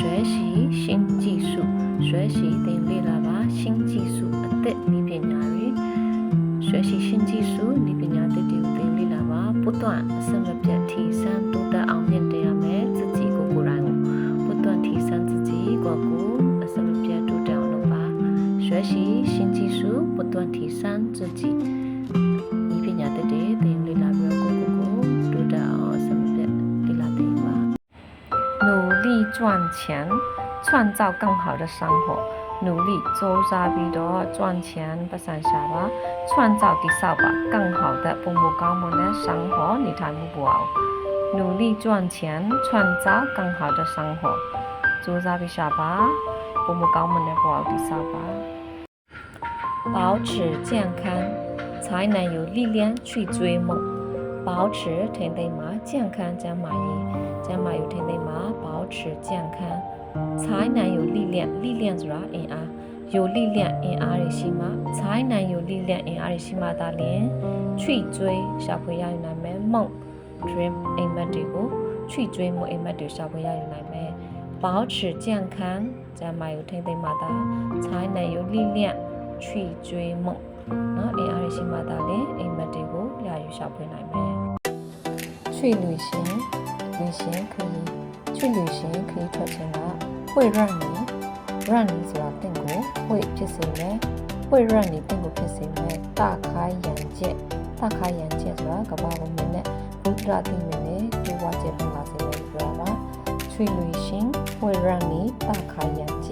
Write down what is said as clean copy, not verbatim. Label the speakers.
Speaker 1: 学习新技术学习တင်လေ့လာပါ新技术အသက်နည်းပညာတွေ学习新技术နည်းပညာသစ်တွေကိုတင်လေ့လာပါ不断အစမပြတ်提升တိုးတက်အောင်မြင်တင်ရမယ်自己ကိုယ်တိုင်ကို不断提升自己ကိုအစမပြတ်တိုးတက်အောင်လုပ်ပါ学习新技术不断提升自己နည်းပညာသစ်တွေတင်လေ့လာပြီးတော့ကိုတိုးတက်အောင်အစမပြတ်လေ့လာတင်ပါ努力赚钱创造更好的生活努力做啥比多赚钱不散下吧创造的扫把更好的父母高们的生活你谈不好努力赚钱创造更好的生活做啥比啥吧父母高们的不好的扫把保持健康才能有力量去追梦保持天地嘛健康将满意将满有天地嘛保持健康才能有力量力量ဆိုတာအင်အား有力量အင်အားတွေရှိမှ才能有力量အင်အားတွေရှိမှသာလျှင်ချွိကျွေးရှာဖွေရယူနိုင်မယ်မုံ dream အိမ်မက်တွေကိုချွိကျွေးမှုအိမ်မက်တွေရှာဖွေရယူနိုင်မယ်保持健康ကျန်းမာရေးထိန်းသိမ်းမှသာ才能有力量ချွိကျွေးမှုနော်အင်အားတွေရှိမှသာလျှင်အိမ်မက်တွေကိုရယူရှာဖွေနိုင်မယ်ချွိ旅行可以去旅行可以ထွက်ခြင်းက会让你ဆိုတာတင့်ကို会ဖြစ်စေမယ်会让你တင့်ကိုဖြစ်စေမယ်大开眼界ဆိုတာကဘာလုံးနဲ့ဘုရားသိမြင်နဲ့ဒီဝါကျလွန်လာစေမယ်ပြောပါ去旅行会让你大开眼界